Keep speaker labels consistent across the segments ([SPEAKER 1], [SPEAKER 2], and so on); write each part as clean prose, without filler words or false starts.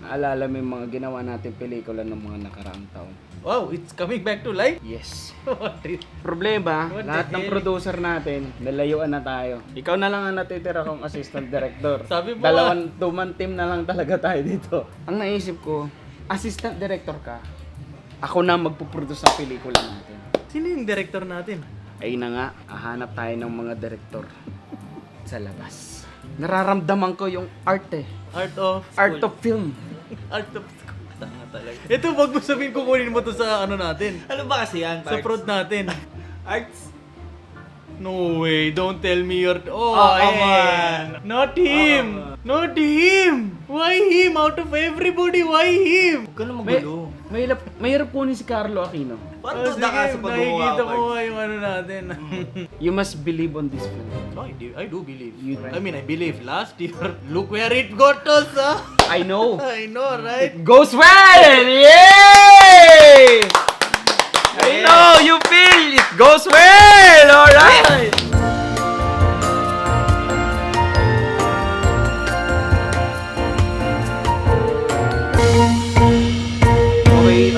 [SPEAKER 1] Naalala mo yung mga ginawa natin pelikula ng mga nakaraang taon.
[SPEAKER 2] Wow, it's coming back to life?
[SPEAKER 1] Yes.
[SPEAKER 2] What is...
[SPEAKER 1] Problema,
[SPEAKER 2] What the
[SPEAKER 1] lahat ng
[SPEAKER 2] hell?
[SPEAKER 1] producer natin, nalayuan na tayo. Ikaw na lang ang natitira kong assistant director.
[SPEAKER 2] Sabi mo,
[SPEAKER 1] Two-man team na lang talaga tayo dito. Ang naisip ko, assistant director ka, ako na magpuproduce ng pelikula natin.
[SPEAKER 2] Sino yung director natin?
[SPEAKER 1] Ay na nga, hahanap tayo ng mga director sa labas. Nararamdaman ko yung art eh.
[SPEAKER 2] Art of...
[SPEAKER 1] Art of film.
[SPEAKER 2] Art of... Tanga talaga. Ito, wag mo sabihin kukunin mo to sa ano natin.
[SPEAKER 3] Ano ba kasi yan?
[SPEAKER 2] Sa prod natin.
[SPEAKER 3] Arts?
[SPEAKER 2] No way, don't tell me you're... Oh,
[SPEAKER 3] come
[SPEAKER 2] on. Not him. Not him. Why him? Out of everybody, why him?
[SPEAKER 3] Huwag ka na
[SPEAKER 1] May,
[SPEAKER 3] magulo.
[SPEAKER 1] mahirap kunin si Carlo Aquino.
[SPEAKER 3] Paano
[SPEAKER 2] Oh,
[SPEAKER 3] to daka sa
[SPEAKER 2] sige,
[SPEAKER 3] pag-uwa?
[SPEAKER 2] nakikita ko nga yung ano natin.
[SPEAKER 1] You must believe on this film.
[SPEAKER 2] I do believe.
[SPEAKER 1] You-
[SPEAKER 2] I mean, I believe. Last year, look where it got us, huh?
[SPEAKER 1] I know.
[SPEAKER 2] I know, right?
[SPEAKER 1] Goes well! Yay! I know, you feel it goes well! Alright! Okay,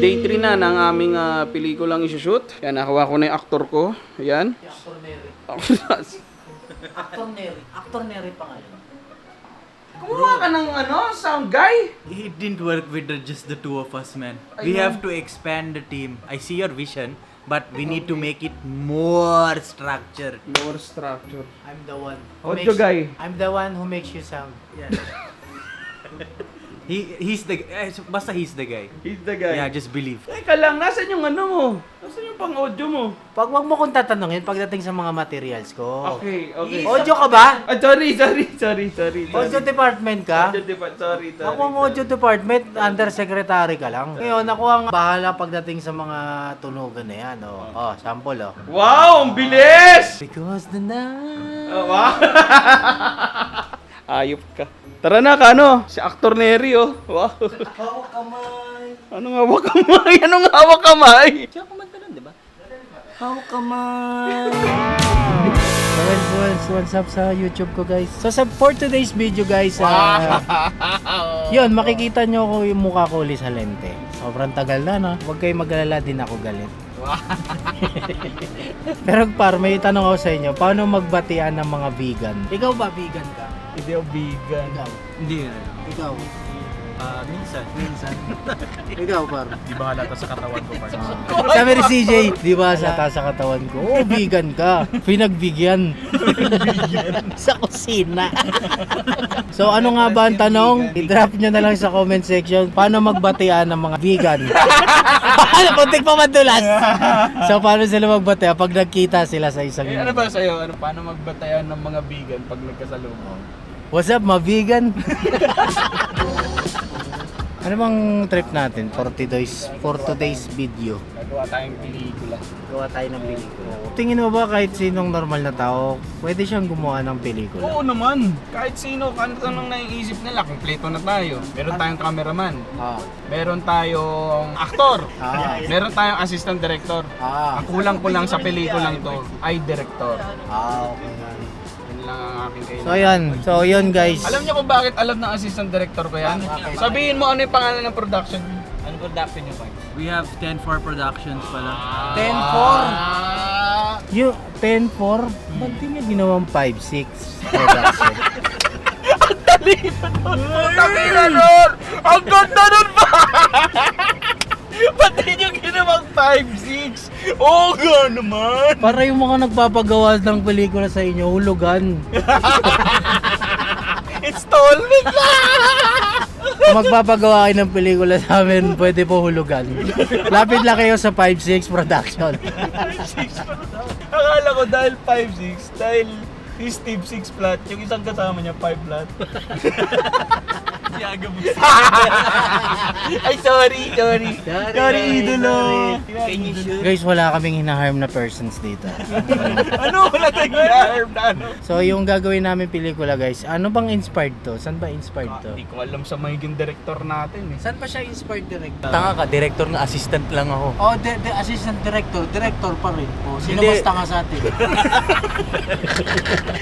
[SPEAKER 1] day 3 na ng aming pelikulang isushoot. Yan, nakuha ko na yung actor ko. Yan.
[SPEAKER 3] Actor Neri. Actor Neri pangalan.
[SPEAKER 1] Kumuha ka ng sound guy?
[SPEAKER 2] It didn't work with just the two of us, man.
[SPEAKER 1] I
[SPEAKER 2] We
[SPEAKER 1] know.
[SPEAKER 2] have to expand the team. I see your vision, but we need to make it more structured.
[SPEAKER 1] More structure.
[SPEAKER 3] I'm the one.
[SPEAKER 1] Audio guy.
[SPEAKER 3] I'm the one who makes you sound.
[SPEAKER 2] He's the basta he's the guy.
[SPEAKER 1] He's the guy.
[SPEAKER 2] Yeah, just believe.
[SPEAKER 1] Teka lang, nasan yung ano mo? Nasan yung pang-audio mo?
[SPEAKER 3] Wag mo kong tatanungin pagdating sa mga materials ko.
[SPEAKER 1] Okay.
[SPEAKER 3] Audio ka ba?
[SPEAKER 1] Sorry.
[SPEAKER 3] Audio department ka?
[SPEAKER 1] Sorry.
[SPEAKER 3] Ako ang audio department, undersecretary ka lang. Ngayon, ako ang bahala pagdating sa mga tunugan na yan. Oh, sample oh.
[SPEAKER 1] Wow, ang bilis!
[SPEAKER 3] Because the night...
[SPEAKER 1] Oh, wow. Ayop ka. Tara na, Kano. Si Actor Neri, oh. Wow.
[SPEAKER 3] Hawak kamay.
[SPEAKER 1] Anong hawak kamay? Anong hawak kamay?
[SPEAKER 3] Siya kumanta nun, di ba? Hawak kamay. What's up sa YouTube ko, guys? So, for today's video, guys, yun, makikita nyo ko yung mukha ko ulit sa lente. Sobrang tagal na, no? Huwag kayong mag-alala, din ako galit. Pero par, may tanong ako sa inyo, paano magbatian ng mga vegan? Ikaw ba vegan ka?
[SPEAKER 1] Hindi ako vegan.
[SPEAKER 3] Ikaw?
[SPEAKER 2] Hindi.
[SPEAKER 3] Ikaw?
[SPEAKER 2] Minsan.
[SPEAKER 3] Ikaw, par?
[SPEAKER 2] Di ba halata sa katawan ko, par?
[SPEAKER 3] Sabi ni CJ, di ba sa katawan ko, oh, vegan ka. Pinagbigyan. Sa kusina. So ano nga ba ang tanong? I-drop nyo na lang sa comment section. Paano magbatian ng mga vegan? Puntik pa madulas. So paano sila magbatian pag nagkita sila sa isang...
[SPEAKER 1] Ano ba sa'yo? Paano magbatayan ng mga vegan pag nagkasalubong?
[SPEAKER 3] What's up, mga vegan? Ano bang trip natin for today's video?
[SPEAKER 1] Gagawa tayong pelikula.
[SPEAKER 3] Gawa tayo ng pelikula. Tingin mo ba kahit sinong normal na tao, pwede siyang gumawa ng pelikula?
[SPEAKER 1] Oo naman. Kahit sino, anong naiisip nila, kumpleto na tayo. Meron tayong cameraman. Meron tayong aktor. Meron tayong assistant director. Ang kulang ko lang sa pelikulang to ay director.
[SPEAKER 3] Okay.
[SPEAKER 1] Yun lang ang aking kailangan.
[SPEAKER 3] So yan. So yun guys.
[SPEAKER 1] Alam niyo kung bakit alam ng assistant director ko yan? Sabihin mo ano yung pangalan ng production.
[SPEAKER 2] Ano production niyo, par? We have 10-4 Productions pala.
[SPEAKER 3] 10-4. Yung 10-4, ba't di niya ginawang 5-6 production?
[SPEAKER 1] Takina nun! Ang ganda nun pa! Ba't di nyo ginawang 5-6? Oo nga naman!
[SPEAKER 3] Para yung mga nagpapagawa ng pelikula sa inyo, hulugan.
[SPEAKER 1] Installment lang!
[SPEAKER 3] Kung magpapagawa kayo ng pelikula sa amin, pwede po hulugan. Lapit lang kayo sa 5-6 production.
[SPEAKER 1] 5-6 pa. Akala ko dahil 5-6, dahil si Steve 6 flat, yung isang kasama niya 5 flat. Si Aga Ay, sorry. Sorry, idolo.
[SPEAKER 3] Guys, wala kaming hinaharm na persons dito.
[SPEAKER 1] Ano? Wala tayong harm na ano?
[SPEAKER 3] So, yung gagawin namin pelikula guys, ano bang inspired to? Saan ba inspired to?
[SPEAKER 1] Hindi ko alam sa magiging director natin eh.
[SPEAKER 3] Saan pa siya inspired director?
[SPEAKER 2] Tanga ka, director nga, assistant lang ako.
[SPEAKER 3] Oh, the assistant director pa rin. Oh, sino
[SPEAKER 2] Hindi.
[SPEAKER 3] mas tanga sa atin?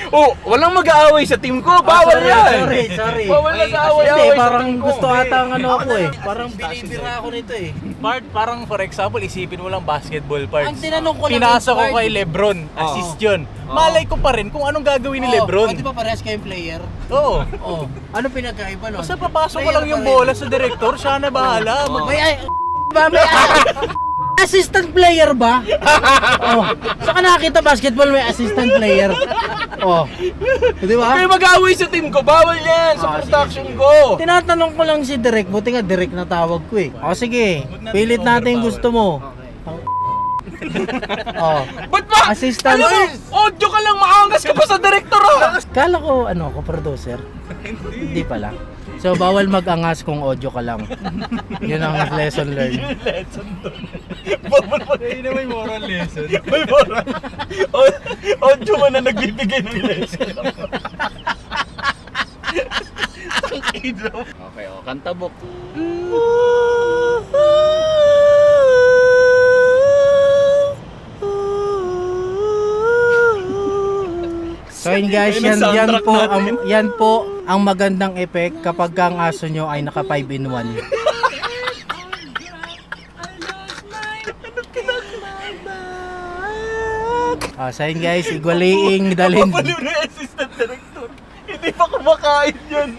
[SPEAKER 1] Oh, walang mag-aaway sa team ko. Bawal yan.
[SPEAKER 3] Sorry.
[SPEAKER 1] Bawal na sa away-away
[SPEAKER 3] Hindi,
[SPEAKER 1] sa
[SPEAKER 3] parang
[SPEAKER 1] team ko.
[SPEAKER 3] gusto ata ang ano ako eh. Parang binibira ako nito eh.
[SPEAKER 2] Part, parang for example, isipin mo lang basketball parts.
[SPEAKER 3] Ang tinanong ko lang
[SPEAKER 2] Pinasa ko
[SPEAKER 3] inspired.
[SPEAKER 2] kay Lebron, assist yun. Malay ko pa rin kung anong gagawin ni Lebron.
[SPEAKER 3] Di ba parehas kayong player?
[SPEAKER 2] Oo.
[SPEAKER 3] Oh. Ano pinagkaiba nun?
[SPEAKER 2] Basta papasok ko lang yung bola sa director, siya na bahala.
[SPEAKER 3] May assistant player ba? Oh. Saka nakakita basketball may assistant player. Oh. Di ba?
[SPEAKER 1] Kayo mag-aaway sa team ko. Bawal yan sa production ko.
[SPEAKER 3] Tinatanong ko lang si Direk, buti nga Direk na tawag ko eh. O sige, pilit natin yung gusto mo. Oh.
[SPEAKER 1] Ba't ba?
[SPEAKER 3] Assistant.
[SPEAKER 1] Alam mo, audio ka lang, maangas ka pa sa director ah.
[SPEAKER 3] Kala ko ano ako producer. Hindi pala. So bawal mag-angas kung audio ka lang. Yun ang lesson learned.
[SPEAKER 2] Hindi na may moral lesson.
[SPEAKER 1] May moral. Audio mo na nagbibigay ng lesson. Okay, kanta bok.
[SPEAKER 3] So yun guys, yan po ang magandang effect kapag ang aso nyo ay naka 5-in-1. So yun guys, igwaliing dalhin.
[SPEAKER 1] Papaliw na yung assistant director. Hindi pa kumakain yun.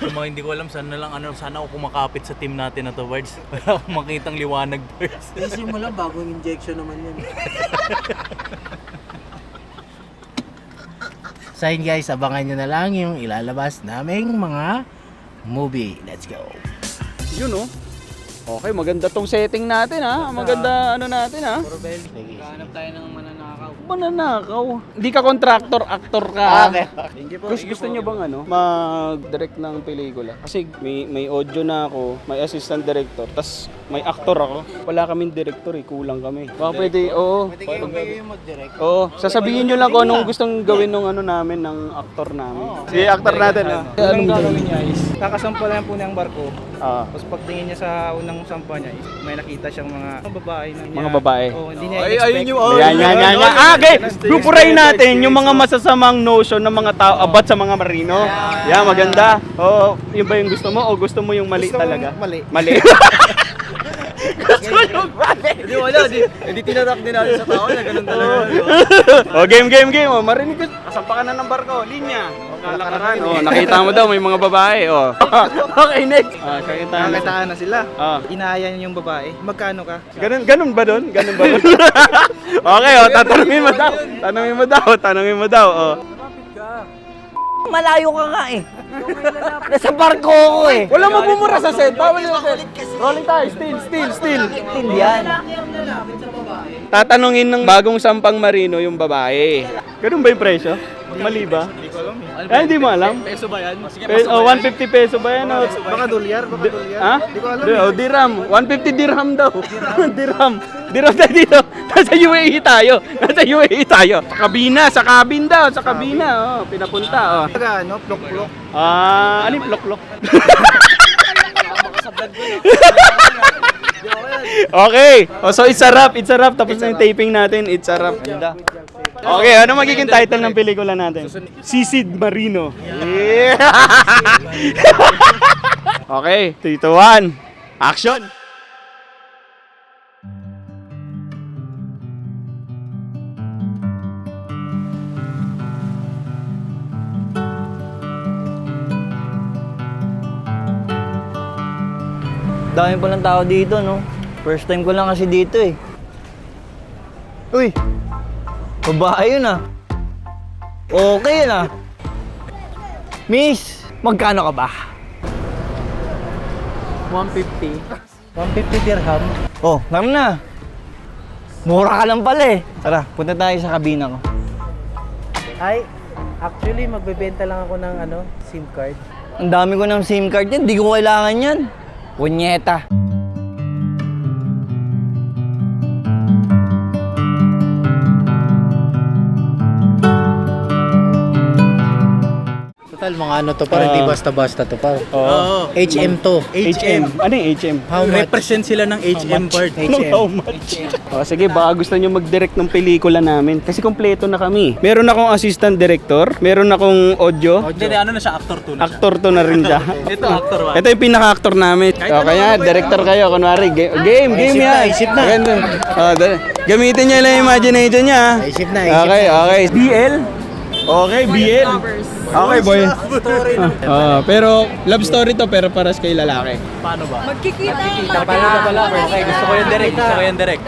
[SPEAKER 2] Yung mga hindi ko alam saan na lang, sana ako kumakapit sa team natin na to, Bards. Wala akong makitang liwanag, Bards.
[SPEAKER 3] Isip mo lang, bagong injection naman yan. So yun guys, abangan nyo na lang yung ilalabas naming mga movie. Let's go!
[SPEAKER 1] Yun oh. Okay, maganda tong setting natin ha. Maganda ano natin ha.
[SPEAKER 3] Hanap tayo ng mananakaw.
[SPEAKER 1] Mananakaw. Hindi ka contractor, actor ka. Gusto nyo bang ano, mag-direct ng pelikula? Kasi may audio na ako, may assistant director, tas may actor ako. Wala kaming director eh, kulang kami. Baka pwede, oo.
[SPEAKER 3] Pwede kayo mag-direct.
[SPEAKER 1] Oo, sasabihin nyo lang kung anong gustong gawin ng ano namin, ng actor namin. Sige, actor natin ha.
[SPEAKER 4] Anong gagawin niya is, kakasampalan po niya ang barko.
[SPEAKER 1] Ah.
[SPEAKER 4] Tapos pagtingin niya sa unang sampa niya is, may nakita siyang mga babae na niya.
[SPEAKER 1] Mga babae.
[SPEAKER 4] Oo, hindi niya
[SPEAKER 1] Ay,
[SPEAKER 4] expect.
[SPEAKER 1] ayun yung yan. Okay, grupuray natin yung mga masasamang notion ng mga tao about sa mga marino. Yan, maganda. Oo, yun ba yung gusto mo o gusto mo yung mali
[SPEAKER 4] Gusto ko
[SPEAKER 1] talaga?
[SPEAKER 4] mali.
[SPEAKER 1] Mali. Gusto mo yung mali.
[SPEAKER 4] Hindi wala, hindi tinarak din natin sa tao na ganun talaga.
[SPEAKER 1] O, game. O, marinig ko. Kasampa ka na ng barko. Linya. Kalakaran. O, nakita mo daw may mga babae. O. Okay, next.
[SPEAKER 4] Nakakitaan na sila.
[SPEAKER 1] Ah.
[SPEAKER 4] Inaya niya yung babae. Magkano ka?
[SPEAKER 1] Ganun ba doon? Okay, o, tanungin mo daw. O.
[SPEAKER 5] Malayo ka nga eh. Nasa barko ako eh.
[SPEAKER 1] Wala magmumura sa set. Bawal yung set. Rolling tayo. Still.
[SPEAKER 5] Yan.
[SPEAKER 1] Tatanungin ng bagong sampang marino yung babae. Ganun ba yung presyo? Mali ba? Hindi ko alam eh. Hindi mo alam?
[SPEAKER 4] Peso ba yan?
[SPEAKER 1] 150 peso ba yan?
[SPEAKER 4] Baka dolyar,
[SPEAKER 1] Ha?
[SPEAKER 4] Hindi ko alam.
[SPEAKER 1] Dirham. 150 dirham daw. Dirham tayo dito. Nasa UAE tayo. Sa cabin daw. Sa kabina. Oh, pinapunta. Oh.
[SPEAKER 4] Ano, plok-plok.
[SPEAKER 1] Ano yung plok-plok? Okay. Oh, so it's a wrap. Tapos na yung taping natin. It's a wrap. Ganda. Okay, ano magiging title ng pelikula natin? Sisid Marino. Yeah. Okay, 3, 2, 1. Action!
[SPEAKER 5] Dami pa ng tao dito, no? First time ko lang kasi dito eh. Uy! Babae yun ah. Okay yun ah. Miss, magkano ka ba?
[SPEAKER 3] 150 dirham.
[SPEAKER 5] Oh, naman na. Mura ka lang pala eh. Tara, punta tayo sa kabina ko.
[SPEAKER 3] Ay, actually magbebenta lang ako ng SIM card.
[SPEAKER 5] Ang dami ko ng SIM card yan, di ko kailangan yan. Punyeta.
[SPEAKER 3] Tol, mga ano to par, hindi basta-basta to par.
[SPEAKER 2] Oo.
[SPEAKER 3] HM to.
[SPEAKER 2] HM. Ano yung HM?
[SPEAKER 3] How much?
[SPEAKER 2] Represent sila ng HM part.
[SPEAKER 3] HM.
[SPEAKER 2] much? Sige, baka gusto nyo mag-direct ng pelikula namin. Kasi kompleto na kami. Meron akong assistant director, meron akong audio.
[SPEAKER 6] Hindi, ano na siya, actor 2 na siya.
[SPEAKER 2] Actor to na rin siya.
[SPEAKER 6] Ito, actor 1.
[SPEAKER 2] Ito yung pinaka-actor namin. Kaya, director kayo. Kunwari, game yan.
[SPEAKER 3] Isip na.
[SPEAKER 2] Ganda. Gamitin niya lang yung imagination niya.
[SPEAKER 3] Isip na,
[SPEAKER 2] Okay. BL? Okay, BL. Okay, boy. Pero love story to, pero paras kay lalaki.
[SPEAKER 6] Paano ba?
[SPEAKER 7] Magkikita
[SPEAKER 6] Pala. Okay, gusto ko yung direct. Gusto ko yung direct.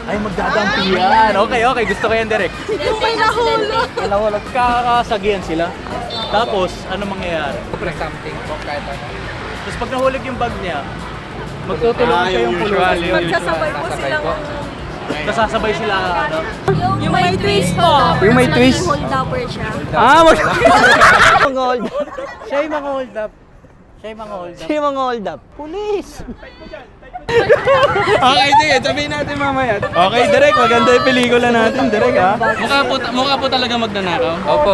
[SPEAKER 6] Ay, magdadampihan. Okay, gusto ko yung direct.
[SPEAKER 7] Yung may nahulog.
[SPEAKER 6] Kalawalog, kakasagihan sila. Tapos, ano mangyayari? Tapos pag nahulog yung bag niya, magtutulungan kayong pulutan.
[SPEAKER 7] Magsasabay po silang
[SPEAKER 6] Kasasabay sila, ano?
[SPEAKER 7] yung may twist po.
[SPEAKER 2] Yung may twist?
[SPEAKER 7] Hold upper siya.
[SPEAKER 5] Mga hold up.
[SPEAKER 3] Siya yung mga hold up.
[SPEAKER 5] Sino yung mga hold up?
[SPEAKER 2] Okay, sige, sabihin natin mamaya. Okay, Direk, maganda yung pelikula natin, Direk, ha? Mukha po talaga magnanakaw. Opo.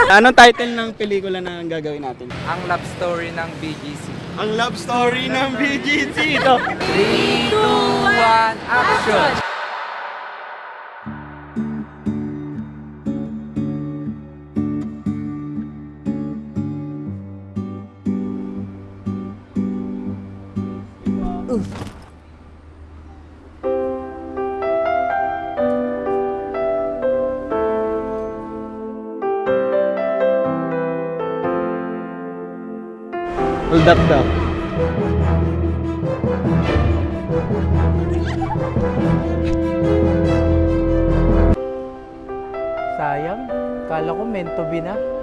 [SPEAKER 2] Anong title ng pelikula na gagawin natin?
[SPEAKER 8] Ang love story ng BGC.
[SPEAKER 2] Ang love story ng BGC. Ito.
[SPEAKER 8] 3, 2, 1, action!
[SPEAKER 2] Hold up daw.
[SPEAKER 3] Sayang. Kala ko meant to be na.